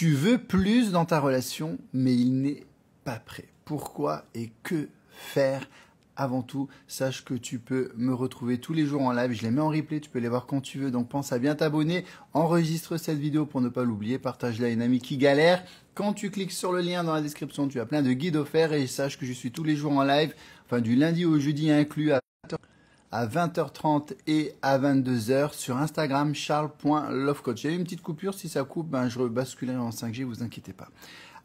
Tu veux plus dans ta relation, mais il n'est pas prêt. Pourquoi et que faire? Avant tout, sache que tu peux me retrouver tous les jours en live. Je les mets en replay, tu peux les voir quand tu veux. Donc pense à bien t'abonner. Enregistre cette vidéo pour ne pas l'oublier. Partage-la à une amie qui galère. Quand tu cliques sur le lien dans la description, tu as plein de guides offerts. Et sache que je suis tous les jours en live, enfin du lundi au jeudi inclus, à 20h30 et à 22h sur Instagram, charles.lovecoach. Il y a une petite coupure, si ça coupe, je rebasculerai en 5G, vous inquiétez pas.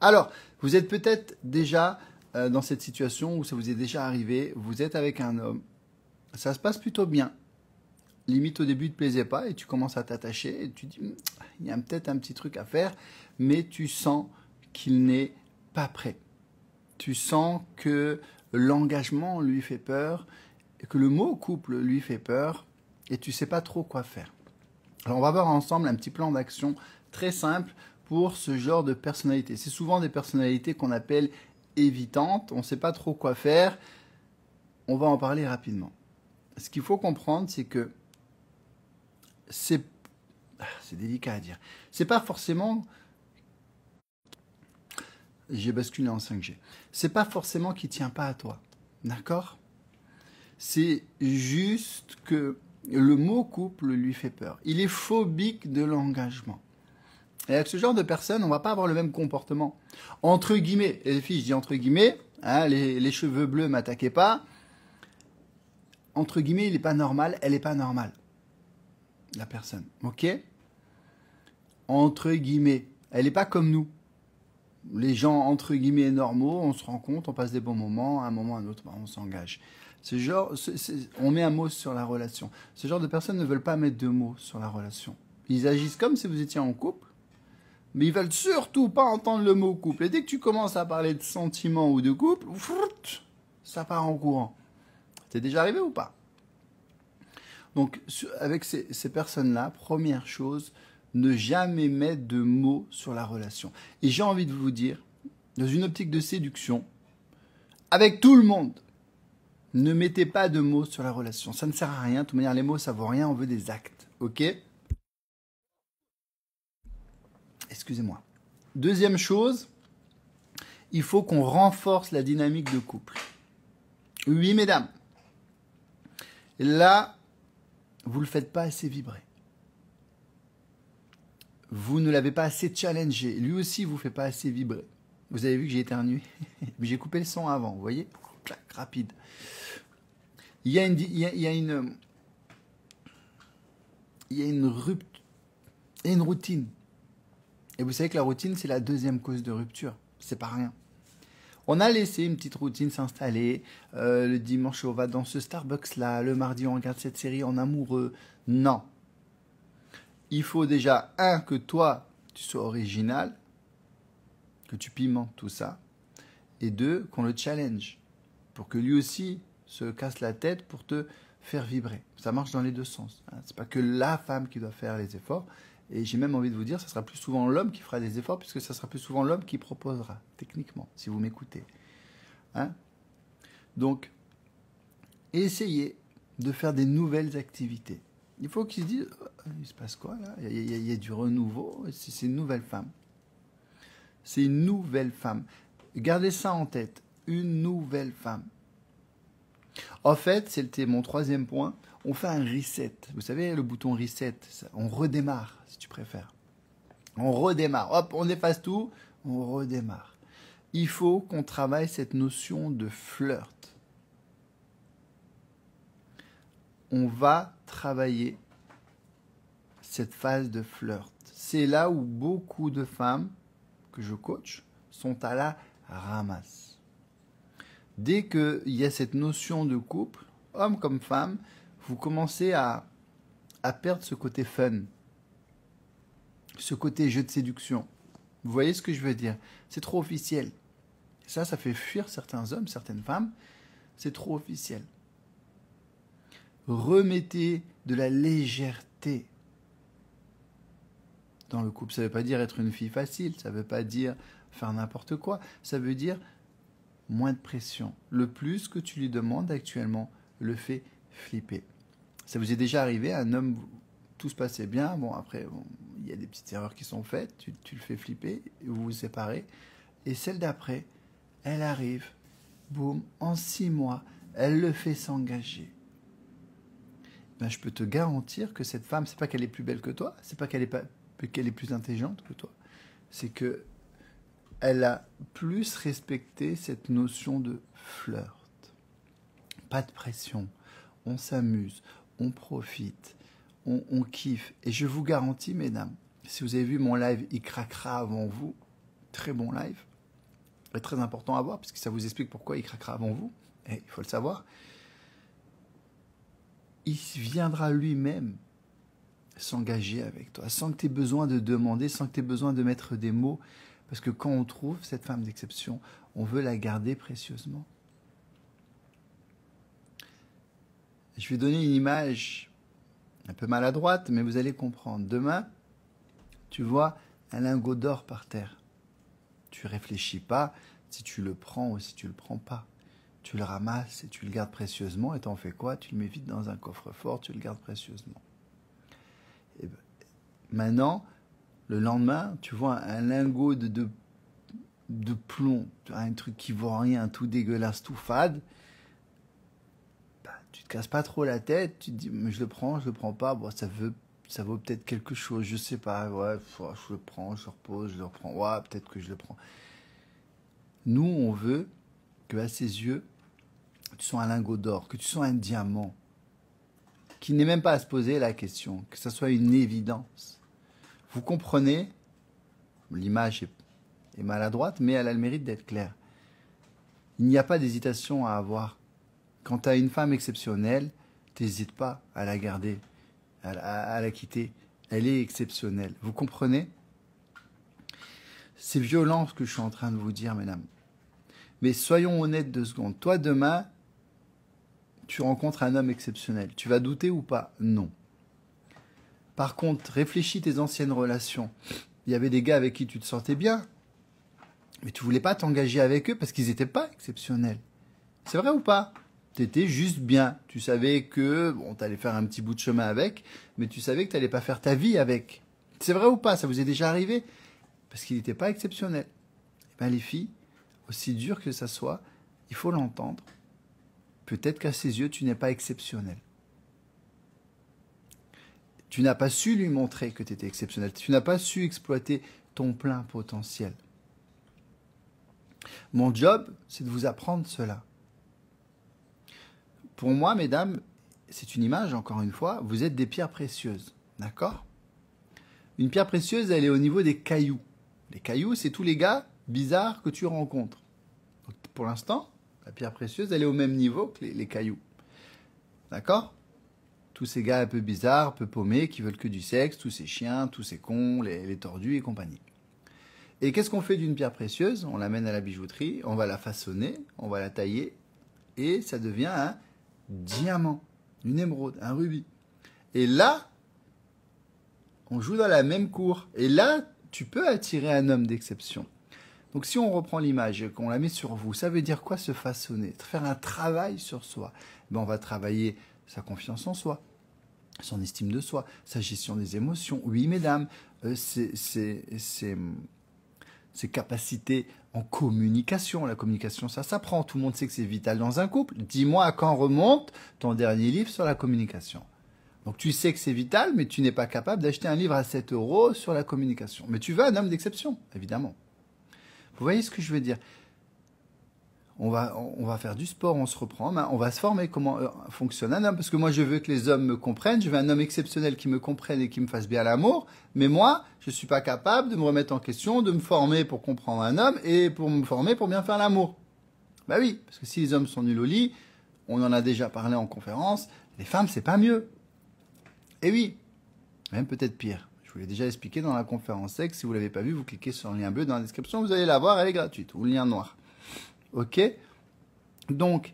Alors, vous êtes peut-être déjà dans cette situation où ça vous est déjà arrivé, vous êtes avec un homme, ça se passe plutôt bien. Limite au début, il ne te plaisait pas et tu commences à t'attacher et tu dis, il y a peut-être un petit truc à faire, mais tu sens qu'il n'est pas prêt. Tu sens que l'engagement lui fait peur, et que le mot couple lui fait peur et tu ne sais pas trop quoi faire. Alors on va voir ensemble un petit plan d'action très simple pour ce genre de personnalité. C'est souvent des personnalités qu'on appelle évitantes, on ne sait pas trop quoi faire. On va en parler rapidement. Ce qu'il faut comprendre, c'est que c'est délicat à dire. C'est pas forcément... J'ai basculé en 5G. C'est pas forcément qu'il ne tient pas à toi. D'accord ? C'est juste que le mot couple lui fait peur. Il est phobique de l'engagement. Et avec ce genre de personne, on ne va pas avoir le même comportement. Entre guillemets, et les filles, je dis entre guillemets, les cheveux bleus, m'attaquez pas. Entre guillemets, il n'est pas normal, elle n'est pas normale. La personne, ok? Entre guillemets, elle n'est pas comme nous. Les gens, entre guillemets, normaux, on se rend compte, on passe des bons moments, à un moment, à un autre, on s'engage. On met un mot sur la relation. Ce genre de personnes ne veulent pas mettre de mots sur la relation. Ils agissent comme si vous étiez en couple, mais ils veulent surtout pas entendre le mot couple. Et dès que tu commences à parler de sentiments ou de couple, ça part en courant. C'est déjà arrivé ou pas? Donc, avec ces personnes-là, première chose, ne jamais mettre de mots sur la relation. Et j'ai envie de vous dire, dans une optique de séduction, avec tout le monde, ne mettez pas de mots sur la relation. Ça ne sert à rien. De toute manière, les mots, ça ne vaut rien. On veut des actes. OK? Excusez-moi. Deuxième chose, il faut qu'on renforce la dynamique de couple. Oui, mesdames. Là, vous ne le faites pas assez vibrer. Vous ne l'avez pas assez challengé. Lui aussi, vous ne fait pas assez vibrer. Vous avez vu que j'ai éternué. J'ai coupé le son avant, vous voyez? Clac, rapide. Il y a une routine. Et vous savez que la routine, c'est la deuxième cause de rupture. C'est pas rien. On a laissé une petite routine s'installer. Le dimanche, on va dans ce Starbucks-là. Le mardi, on regarde cette série en amoureux. Non. Il faut déjà, que toi, tu sois original, que tu pimentes tout ça. Et 2, qu'on le challenge. Pour que lui aussi se casse la tête pour te faire vibrer. Ça marche dans les deux sens. C'est pas que la femme qui doit faire les efforts. Et j'ai même envie de vous dire, ça sera plus souvent l'homme qui fera des efforts, puisque ça sera plus souvent l'homme qui proposera, techniquement, si vous m'écoutez. Donc, essayez de faire des nouvelles activités. Il faut qu'ils se disent, il se passe quoi là? Il y a du renouveau, c'est une nouvelle femme. C'est une nouvelle femme. Gardez ça en tête, une nouvelle femme. En fait, c'était mon troisième point, on fait un reset. Vous savez, le bouton reset, on redémarre, si tu préfères. On redémarre, hop, on efface tout, on redémarre. Il faut qu'on travaille cette notion de flirt. On va travailler cette phase de flirt. C'est là où beaucoup de femmes que je coach sont à la ramasse. Dès qu'il y a cette notion de couple, homme comme femme, vous commencez à perdre ce côté fun, ce côté jeu de séduction. Vous voyez ce que je veux dire? C'est trop officiel. Ça fait fuir certains hommes, certaines femmes. C'est trop officiel. Remettez de la légèreté dans le couple. Ça ne veut pas dire être une fille facile, ça ne veut pas dire faire n'importe quoi, ça veut dire moins de pression. Le plus que tu lui demandes actuellement le fait flipper. Ça vous est déjà arrivé, un homme, tout se passait bien, bon après, il y a des petites erreurs qui sont faites, tu le fais flipper, vous vous séparez. Et celle d'après, elle arrive, boum, en 6 mois, elle le fait s'engager. Ben, je peux te garantir que cette femme, c'est pas qu'elle est plus belle que toi, c'est pas qu'elle est plus intelligente que toi, c'est que elle a plus respecté cette notion de flirt. Pas de pression, on s'amuse, on profite, on kiffe. Et je vous garantis, mesdames, si vous avez vu mon live, il craquera avant vous. Très bon live. Et très important à voir, parce que ça vous explique pourquoi il craquera avant vous. Et il faut le savoir. Il viendra lui-même s'engager avec toi, sans que tu aies besoin de demander, sans que tu aies besoin de mettre des mots. Parce que quand on trouve cette femme d'exception, on veut la garder précieusement. Je vais donner une image un peu maladroite, mais vous allez comprendre. Demain, tu vois un lingot d'or par terre. Tu réfléchis pas si tu le prends ou si tu le prends pas. Tu le ramasses et tu le gardes précieusement. Et t'en fais quoi? Tu le mets vite dans un coffre-fort, tu le gardes précieusement. Et ben, maintenant, le lendemain, tu vois un lingot de plomb, un truc qui vaut rien, tout dégueulasse, tout fade. Tu te casses pas trop la tête, tu te dis mais je le prends pas, bon, ça vaut peut-être quelque chose, je sais pas, ouais, je le prends, je le repose, je le reprends, ouais, peut-être que je le prends. Nous, on veut que à ses yeux, tu sois un lingot d'or, que tu sois un diamant, qu'il n'ait même pas à se poser la question, que ça soit une évidence. Vous comprenez, l'image est maladroite, mais elle a le mérite d'être claire. Il n'y a pas d'hésitation à avoir. Quand tu as une femme exceptionnelle, n'hésite pas à la garder, à la quitter. Elle est exceptionnelle. Vous comprenez? C'est violent ce que je suis en train de vous dire, mesdames. Mais soyons honnêtes 2 secondes. Toi, demain, tu rencontres un homme exceptionnel. Tu vas douter ou pas? Non. Par contre, réfléchis tes anciennes relations. Il y avait des gars avec qui tu te sentais bien, mais tu voulais pas t'engager avec eux parce qu'ils n'étaient pas exceptionnels. C'est vrai ou pas? T'étais juste bien. Tu savais que, bon, t'allais faire un petit bout de chemin avec, mais tu savais que t'allais pas faire ta vie avec. C'est vrai ou pas? Ça vous est déjà arrivé? Parce qu'il n'était pas exceptionnel. Eh ben, les filles, aussi dur que ça soit, il faut l'entendre. Peut-être qu'à ses yeux, tu n'es pas exceptionnel. Tu n'as pas su lui montrer que tu étais exceptionnel. Tu n'as pas su exploiter ton plein potentiel. Mon job, c'est de vous apprendre cela. Pour moi, mesdames, c'est une image, encore une fois, vous êtes des pierres précieuses. D'accord? Une pierre précieuse, elle est au niveau des cailloux. Les cailloux, c'est tous les gars bizarres que tu rencontres. Donc, pour l'instant, la pierre précieuse, elle est au même niveau que les cailloux. D'accord? Tous ces gars un peu bizarres, un peu paumés, qui veulent que du sexe, tous ces chiens, tous ces cons, les tordus et compagnie. Et qu'est-ce qu'on fait d'une pierre précieuse? On l'amène à la bijouterie, on va la façonner, on va la tailler, et ça devient un diamant, une émeraude, un rubis. Et là, on joue dans la même cour. Et là, tu peux attirer un homme d'exception. Donc si on reprend l'image et qu'on la met sur vous, ça veut dire quoi se façonner? Faire un travail sur soi. Ben, on va travailler sa confiance en soi, son estime de soi, sa gestion des émotions. Oui, mesdames, ses capacités en communication. La communication, ça s'apprend. Tout le monde sait que c'est vital dans un couple. Dis-moi à quand remonte ton dernier livre sur la communication. Donc tu sais que c'est vital, mais tu n'es pas capable d'acheter un livre à 7 € sur la communication. Mais tu veux un homme d'exception, évidemment. Vous voyez ce que je veux dire? On va faire du sport, on se reprend en main, on va se former comment fonctionne un homme. Parce que moi, je veux que les hommes me comprennent. Je veux un homme exceptionnel qui me comprenne et qui me fasse bien l'amour. Mais moi, je ne suis pas capable de me remettre en question, de me former pour comprendre un homme et pour me former pour bien faire l'amour. Bah oui, parce que si les hommes sont nuls au lit, on en a déjà parlé en conférence, les femmes, c'est pas mieux. Et oui, même peut-être pire. Je vous l'ai déjà expliqué dans la conférence sexe. Si vous ne l'avez pas vu, vous cliquez sur le lien bleu dans la description, vous allez la voir, elle est gratuite. Ou le lien noir. Ok? Donc,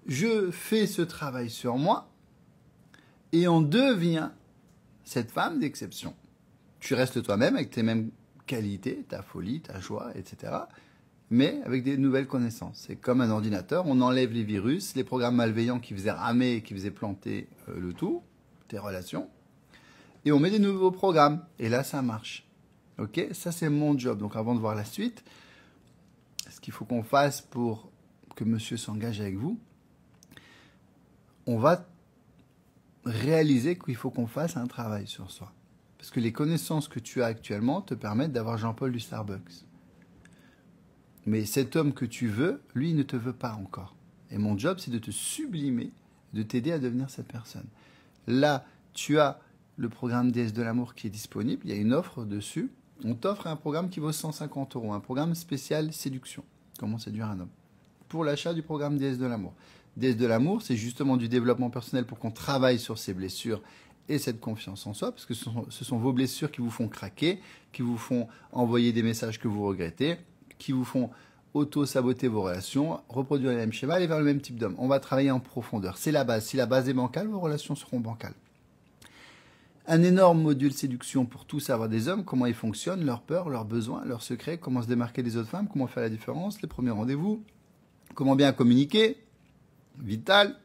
je fais ce travail sur moi et on devient cette femme d'exception. Tu restes toi-même avec tes mêmes qualités, ta folie, ta joie, etc. Mais avec des nouvelles connaissances. C'est comme un ordinateur, on enlève les virus, les programmes malveillants qui faisaient ramer et qui faisaient planter le tout, tes relations, et on met des nouveaux programmes. Et là, ça marche. Ok? Ça, c'est mon job. Donc, avant de voir la suite, ce qu'il faut qu'on fasse pour que monsieur s'engage avec vous, on va réaliser qu'il faut qu'on fasse un travail sur soi. Parce que les connaissances que tu as actuellement te permettent d'avoir Jean-Paul du Starbucks. Mais cet homme que tu veux, lui, il ne te veut pas encore. Et mon job, c'est de te sublimer, de t'aider à devenir cette personne. Là, tu as le programme DS de l'amour qui est disponible. Il y a une offre dessus. On t'offre un programme qui vaut 150 €, un programme spécial séduction. Comment séduire un homme. Pour l'achat du programme DS de l'amour. DS de l'amour, c'est justement du développement personnel pour qu'on travaille sur ses blessures et cette confiance en soi, parce que ce sont vos blessures qui vous font craquer, qui vous font envoyer des messages que vous regrettez, qui vous font auto-saboter vos relations, reproduire les mêmes schémas, aller vers le même type d'homme. On va travailler en profondeur. C'est la base. Si la base est bancale, vos relations seront bancales. Un énorme module séduction pour tous savoir des hommes, comment ils fonctionnent, leurs peurs, leurs besoins, leurs secrets, comment se démarquer des autres femmes, comment faire la différence, les premiers rendez-vous, comment bien communiquer, vital,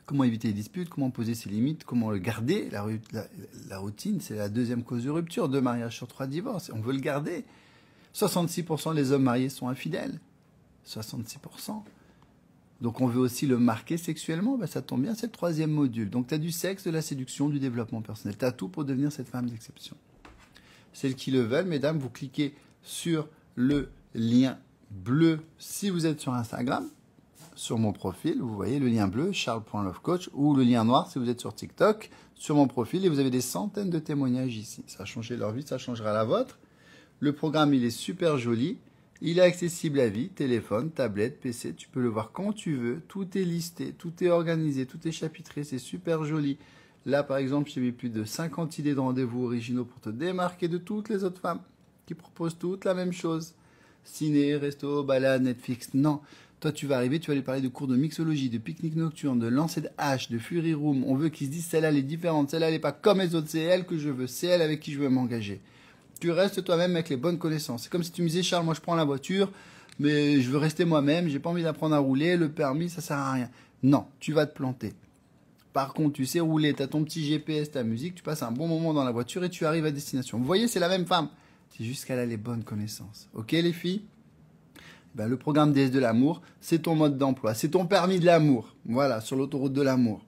comment éviter les disputes, comment poser ses limites, comment le garder. La routine, c'est la deuxième cause de rupture. 2 mariages sur 3 divorces. On veut le garder. 66% des hommes mariés sont infidèles. 66%. Donc on veut aussi le marquer sexuellement. Ben, ça tombe bien, c'est le 3e module. Donc tu as du sexe, de la séduction, du développement personnel. Tu as tout pour devenir cette femme d'exception. Celles qui le veulent, mesdames, vous cliquez sur le lien bleu si vous êtes sur Instagram. Sur mon profil, vous voyez le lien bleu, charles.lovecoach, ou le lien noir si vous êtes sur TikTok, sur mon profil, et vous avez des centaines de témoignages ici. Ça a changé leur vie, ça changera la vôtre. Le programme, il est super joli. Il est accessible à vie, téléphone, tablette, PC. Tu peux le voir quand tu veux. Tout est listé, tout est organisé, tout est chapitré. C'est super joli. Là, par exemple, j'ai mis plus de 50 idées de rendez-vous originaux pour te démarquer de toutes les autres femmes qui proposent toutes la même chose. Ciné, resto, balade, Netflix. Non. Toi, tu vas arriver, tu vas lui parler de cours de mixologie, de pique-nique nocturne, de lancer de hache, de fury room. On veut qu'ils se disent, celle-là, elle est différente. Celle-là, elle n'est pas comme les autres. C'est elle que je veux. C'est elle avec qui je veux m'engager. Tu restes toi-même avec les bonnes connaissances. C'est comme si tu me disais, Charles, moi je prends la voiture, mais je veux rester moi-même, j'ai pas envie d'apprendre à rouler, le permis, ça sert à rien. Non, tu vas te planter. Par contre, tu sais rouler, tu as ton petit GPS, ta musique, tu passes un bon moment dans la voiture et tu arrives à destination. Vous voyez, c'est la même femme. C'est juste qu'elle a les bonnes connaissances. Ok les filles? Ben, le programme DS de l'amour, c'est ton mode d'emploi, c'est ton permis de l'amour. Voilà, sur l'autoroute de l'amour.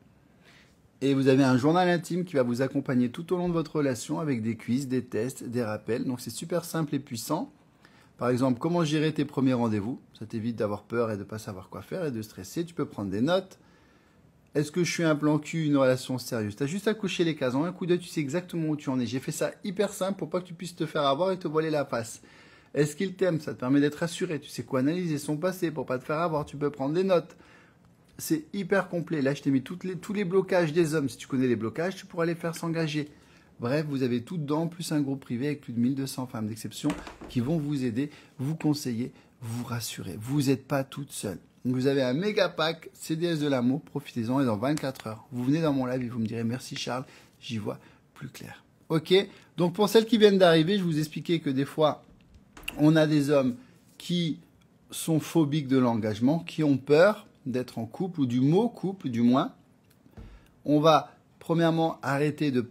Et vous avez un journal intime qui va vous accompagner tout au long de votre relation avec des quiz, des tests, des rappels. Donc c'est super simple et puissant. Par exemple, comment gérer tes premiers rendez-vous? Ça t'évite d'avoir peur et de ne pas savoir quoi faire et de stresser. Tu peux prendre des notes. Est-ce que je suis un plan cul, une relation sérieuse? Tu as juste à cocher les cases. En un coup d'œil, tu sais exactement où tu en es. J'ai fait ça hyper simple pour pas que tu puisses te faire avoir et te voiler la face. Est-ce qu'il t'aime? Ça te permet d'être rassuré. Tu sais quoi analyser son passé pour pas te faire avoir. Tu peux prendre des notes. C'est hyper complet. Là, je t'ai mis tous les blocages des hommes. Si tu connais les blocages, tu pourras les faire s'engager. Bref, vous avez tout dedans, plus un groupe privé avec plus de 1200 femmes d'exception qui vont vous aider, vous conseiller, vous rassurer. Vous n'êtes pas toute seule. Donc, vous avez un méga pack CDS de l'amour. Profitez-en et dans 24 heures, vous venez dans mon live et vous me direz merci Charles, j'y vois plus clair. Ok. Donc, pour celles qui viennent d'arriver, je vous expliquais que des fois, on a des hommes qui sont phobiques de l'engagement, qui ont peur d'être en couple, ou du mot couple, du moins. On va, premièrement, arrêter de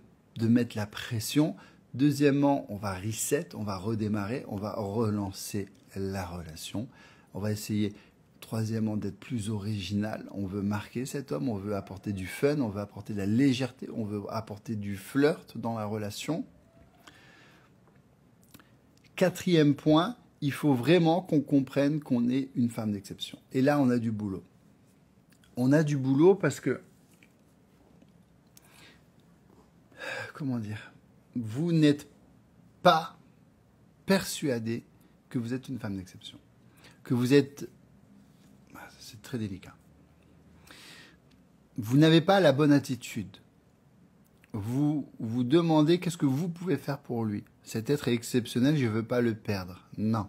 mettre la pression. Deuxièmement, on va reset, on va redémarrer, on va relancer la relation. On va essayer, troisièmement, d'être plus original. On veut marquer cet homme, on veut apporter du fun, on veut apporter de la légèreté, on veut apporter du flirt dans la relation. 4e point, il faut vraiment qu'on comprenne qu'on est une femme d'exception. Et là, on a du boulot. On a du boulot parce que, comment dire, vous n'êtes pas persuadé que vous êtes une femme d'exception. Que vous êtes, c'est très délicat. Vous n'avez pas la bonne attitude. Vous vous demandez qu'est-ce que vous pouvez faire pour lui. Cet être est exceptionnel, je ne veux pas le perdre. Non.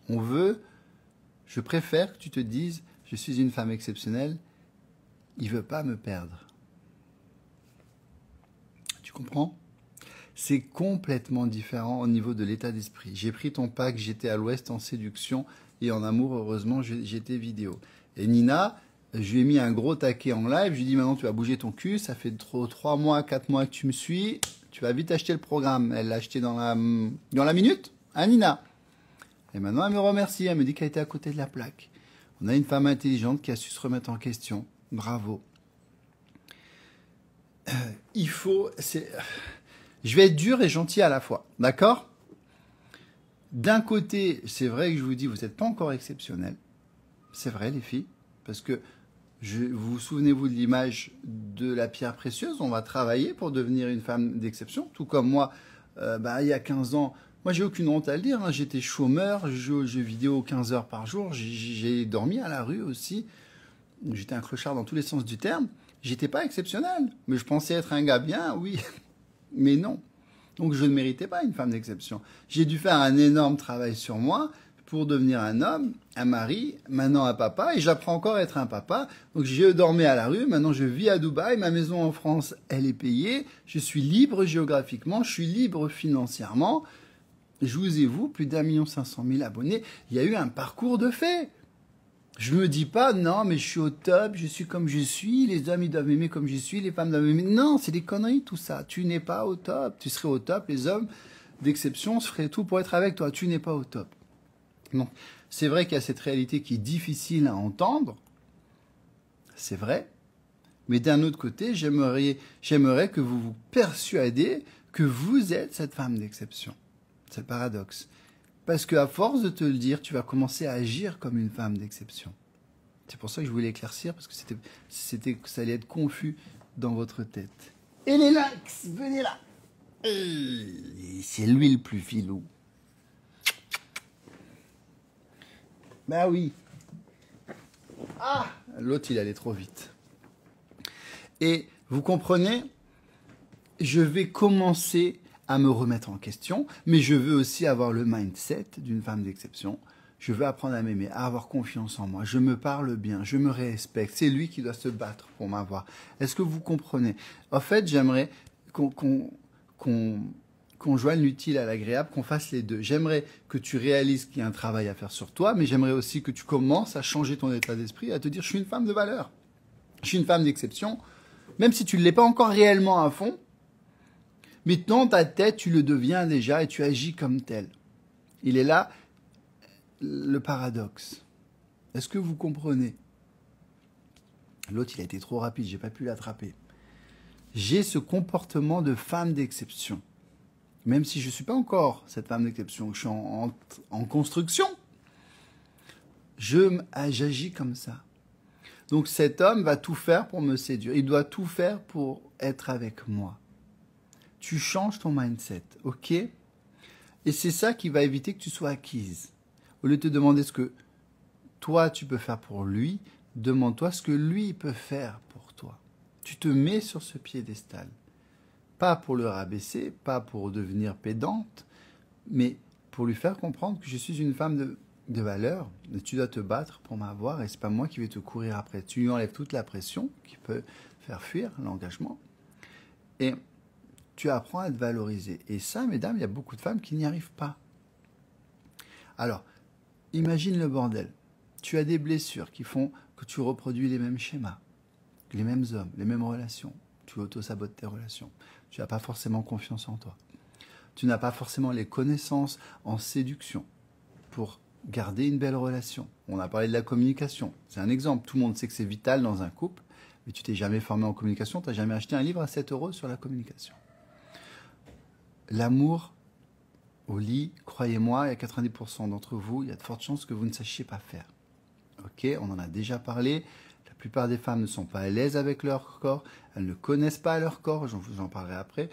Je préfère que tu te dises, je suis une femme exceptionnelle, il ne veut pas me perdre. Tu comprends? C'est complètement différent au niveau de l'état d'esprit. J'ai pris ton pack, j'étais à l'ouest en séduction et en amour, heureusement, j'étais vidéo. Et Nina, Je lui ai mis un gros taquet en live. Je lui ai dit maintenant tu vas bouger ton cul. Ça fait 3 mois, 4 mois que tu me suis. Tu vas vite acheter le programme. Elle l'a acheté dans la minute. Hein, Nina? Et maintenant elle me remercie. Elle me dit qu'elle était à côté de la plaque. On a une femme intelligente qui a su se remettre en question. Bravo. Je vais être dur et gentil à la fois. D'accord? D'un côté, c'est vrai que je vous dis, vous n'êtes pas encore exceptionnel. C'est vrai, les filles. Parce que vous souvenez-vous de l'image de la pierre précieuse? On va travailler pour devenir une femme d'exception. Tout comme moi, il y a 15 ans, moi j'ai aucune honte à le dire, hein, j'étais chômeur, je jouais aux jeux vidéo 15 heures par jour, j'ai dormi à la rue aussi. J'étais un clochard dans tous les sens du terme. J'étais pas exceptionnel. Mais je pensais être un gars bien, oui. Mais non. Donc je ne méritais pas une femme d'exception. J'ai dû faire un énorme travail sur moi pour devenir un homme, un mari, maintenant un papa, et j'apprends encore à être un papa. Donc je dormais à la rue, maintenant je vis à Dubaï, ma maison en France, elle est payée, je suis libre géographiquement, je suis libre financièrement. Je vous ai vu, plus d'1 500 000 abonnés, il y a eu un parcours de fait. Je me dis pas, non, mais je suis au top, je suis comme je suis, les hommes, ils doivent m'aimer comme je suis, les femmes doivent m'aimer. Non, c'est des conneries, tout ça. Tu n'es pas au top. Tu serais au top, les hommes d'exception feraient tout pour être avec toi. Tu n'es pas au top. Donc, c'est vrai qu'il y a cette réalité qui est difficile à entendre. C'est vrai. Mais d'un autre côté, j'aimerais que vous vous persuadiez que vous êtes cette femme d'exception. C'est le paradoxe. Parce qu'à force de te le dire, tu vas commencer à agir comme une femme d'exception. C'est pour ça que je voulais éclaircir, parce que ça allait être confus dans votre tête. Et les likes, venez là. C'est lui le plus filou. Ben oui. Ah, l'autre, il allait trop vite. Et vous comprenez, je vais commencer à me remettre en question, mais je veux aussi avoir le mindset d'une femme d'exception. Je veux apprendre à m'aimer, à avoir confiance en moi. Je me parle bien, je me respecte. C'est lui qui doit se battre pour m'avoir. Est-ce que vous comprenez? En fait, j'aimerais qu'on joigne l'utile à l'agréable, qu'on fasse les deux. J'aimerais que tu réalises qu'il y a un travail à faire sur toi, mais j'aimerais aussi que tu commences à changer ton état d'esprit, à te dire, je suis une femme de valeur. Je suis une femme d'exception. Même si tu ne l'es pas encore réellement à fond, mais dans ta tête, tu le deviens déjà et tu agis comme tel. Il est là le paradoxe. Est-ce que vous comprenez? L'autre, il a été trop rapide, j'ai pas pu l'attraper. J'ai ce comportement de femme d'exception. Même si je ne suis pas encore cette femme d'exception, je suis en construction. J'agis comme ça. Donc cet homme va tout faire pour me séduire. Il doit tout faire pour être avec moi. Tu changes ton mindset, ok? Et c'est ça qui va éviter que tu sois acquise. Au lieu de te demander ce que toi tu peux faire pour lui, demande-toi ce que lui peut faire pour toi. Tu te mets sur ce piédestal. Pas pour le rabaisser, pas pour devenir pédante, mais pour lui faire comprendre que je suis une femme de valeur. Et tu dois te battre pour m'avoir et c'est pas moi qui vais te courir après. Tu lui enlèves toute la pression qui peut faire fuir l'engagement. Et tu apprends à te valoriser. Et ça, mesdames, il y a beaucoup de femmes qui n'y arrivent pas. Alors, imagine le bordel. Tu as des blessures qui font que tu reproduis les mêmes schémas, les mêmes hommes, les mêmes relations. Tu auto-sabotes tes relations. Tu n'as pas forcément confiance en toi. Tu n'as pas forcément les connaissances en séduction pour garder une belle relation. On a parlé de la communication. C'est un exemple. Tout le monde sait que c'est vital dans un couple, mais tu t'es jamais formé en communication, tu n'as jamais acheté un livre à 7 € sur la communication. L'amour au lit, croyez-moi, il y a 90% d'entre vous, il y a de fortes chances que vous ne sachiez pas faire. Ok, on en a déjà parlé. La plupart des femmes ne sont pas à l'aise avec leur corps, elles ne connaissent pas leur corps, j'en parlerai après.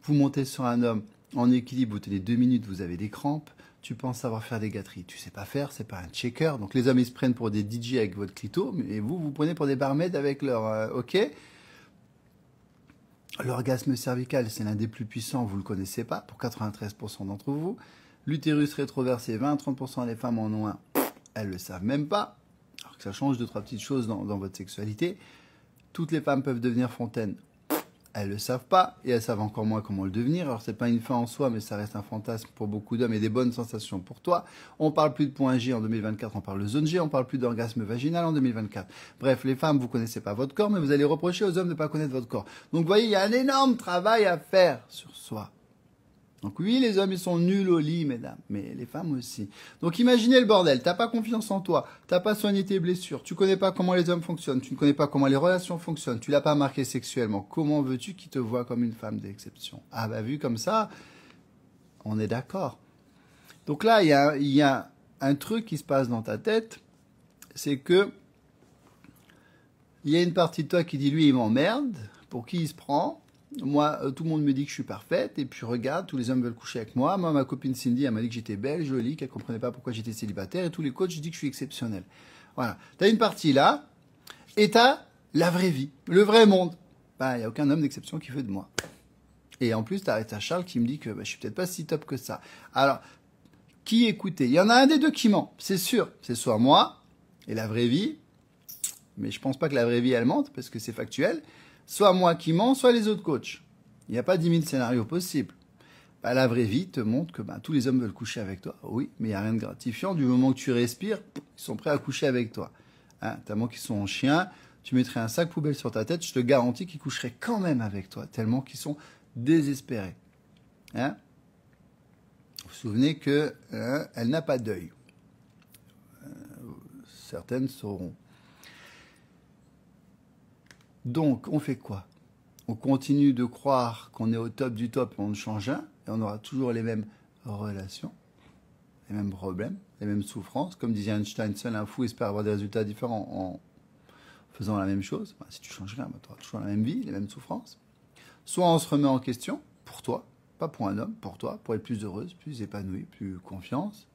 Vous montez sur un homme en équilibre, vous tenez 2 minutes, vous avez des crampes, tu penses savoir faire des gâteries, tu sais pas faire, c'est pas un checker. Donc les hommes ils se prennent pour des DJ avec votre clito, mais vous prenez pour des barmaids avec leur ok. L'orgasme cervical, c'est l'un des plus puissants, vous ne le connaissez pas, pour 93% d'entre vous. L'utérus rétroversé, 20 à 30% des femmes en ont un, elles ne le savent même pas. Alors que ça change 2-3 petites choses dans votre sexualité. Toutes les femmes peuvent devenir fontaines, elles le savent pas et elles savent encore moins comment le devenir. Alors c'est pas une fin en soi, mais ça reste un fantasme pour beaucoup d'hommes et des bonnes sensations pour toi. On parle plus de point G en 2024, on parle de zone G, on parle plus d'orgasme vaginal en 2024. Bref, les femmes, vous connaissez pas votre corps, mais vous allez reprocher aux hommes de pas connaître votre corps. Donc vous voyez, il y a un énorme travail à faire sur soi. Donc oui, les hommes, ils sont nuls au lit, mesdames, mais les femmes aussi. Donc imaginez le bordel, t'as pas confiance en toi, t'as pas soigné tes blessures, tu connais pas comment les hommes fonctionnent, tu ne connais pas comment les relations fonctionnent, tu l'as pas marqué sexuellement. Comment veux-tu qu'ils te voient comme une femme d'exception? Ah bah vu comme ça, on est d'accord. Donc là, il y a un truc qui se passe dans ta tête, c'est que il y a une partie de toi qui dit, lui, il m'emmerde, pour qui il se prend? Moi, tout le monde me dit que je suis parfaite, et puis regarde, tous les hommes veulent coucher avec moi. Moi, ma copine Cindy, elle m'a dit que j'étais belle, jolie, qu'elle comprenait pas pourquoi j'étais célibataire, et tous les coachs disent que je suis exceptionnel. Voilà. T'as une partie là, et t'as la vraie vie, le vrai monde. Bah, il n'y a aucun homme d'exception qui veut de moi. Et en plus, t'as Charles qui me dit que bah, je suis peut-être pas si top que ça. Alors, qui écouter? Il y en a un des deux qui ment, c'est sûr. C'est soit moi, et la vraie vie, mais je pense pas que la vraie vie, elle mente, parce que c'est factuel. Soit moi qui mens, soit les autres coachs. Il n'y a pas 10 000 scénarios possibles. Bah, la vraie vie te montre que bah, tous les hommes veulent coucher avec toi. Oui, mais il n'y a rien de gratifiant. Du moment que tu respires, ils sont prêts à coucher avec toi. Hein, tellement qu'ils sont en chien, tu mettrais un sac poubelle sur ta tête, je te garantis qu'ils coucheraient quand même avec toi, tellement qu'ils sont désespérés. Hein, vous vous souvenez que elle n'a pas d'œil. Certaines sauront. Donc, on fait quoi? On continue de croire qu'on est au top du top et on ne change rien, et on aura toujours les mêmes relations, les mêmes problèmes, les mêmes souffrances. Comme disait Einstein, seul un fou espère avoir des résultats différents en faisant la même chose. Bah, si tu changes rien, bah, tu auras toujours la même vie, les mêmes souffrances. Soit on se remet en question, pour toi, pas pour un homme, pour toi, pour être plus heureuse, plus épanouie, plus confiance,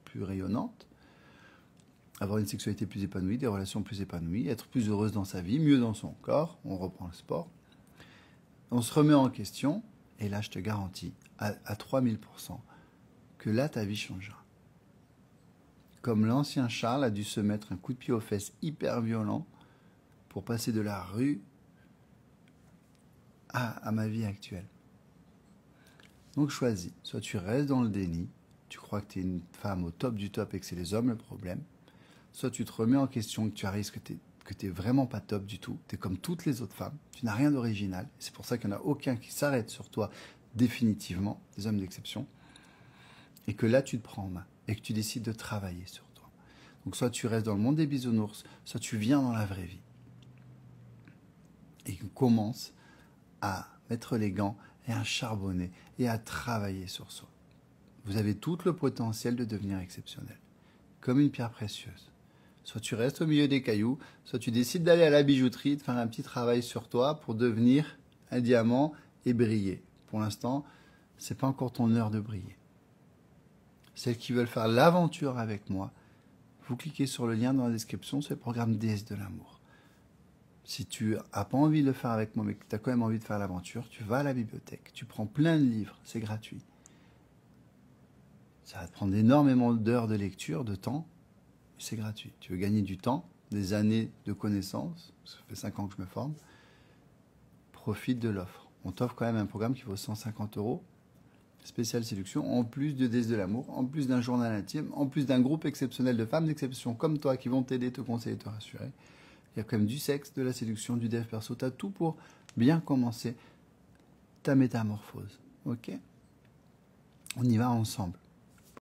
plus rayonnante. Avoir une sexualité plus épanouie, des relations plus épanouies, être plus heureuse dans sa vie, mieux dans son corps, on reprend le sport. On se remet en question, et là je te garantis, à 3000%, que là ta vie changera. Comme l'ancien Charles a dû se mettre un coup de pied aux fesses hyper violent pour passer de la rue à ma vie actuelle. Donc choisis, soit tu restes dans le déni, tu crois que tu es une femme au top du top et que c'est les hommes le problème, soit tu te remets en question, que tu réalises que tu n'es vraiment pas top du tout, tu es comme toutes les autres femmes, tu n'as rien d'original, c'est pour ça qu'il n'y en a aucun qui s'arrête sur toi définitivement, des hommes d'exception, et que là tu te prends en main, et que tu décides de travailler sur toi. Donc soit tu restes dans le monde des bisounours, soit tu viens dans la vraie vie, et tu commences à mettre les gants et à charbonner, et à travailler sur soi. Vous avez tout le potentiel de devenir exceptionnel, comme une pierre précieuse. Soit tu restes au milieu des cailloux, soit tu décides d'aller à la bijouterie, de faire un petit travail sur toi pour devenir un diamant et briller. Pour l'instant, c'est pas encore ton heure de briller. Celles qui veulent faire l'aventure avec moi, vous cliquez sur le lien dans la description, c'est le programme DS de l'amour. Si tu n'as pas envie de le faire avec moi, mais que tu as quand même envie de faire l'aventure, tu vas à la bibliothèque, tu prends plein de livres, c'est gratuit. Ça va te prendre énormément d'heures de lecture, de temps, c'est gratuit. Tu veux gagner du temps, des années de connaissances, ça fait 5 ans que je me forme, profite de l'offre. On t'offre quand même un programme qui vaut 150 €, spécial séduction, en plus de DS de l'amour, en plus d'un journal intime, en plus d'un groupe exceptionnel de femmes d'exception comme toi qui vont t'aider, te conseiller, te rassurer. Il y a quand même du sexe, de la séduction, du dev perso, tu as tout pour bien commencer ta métamorphose. Ok? On y va ensemble.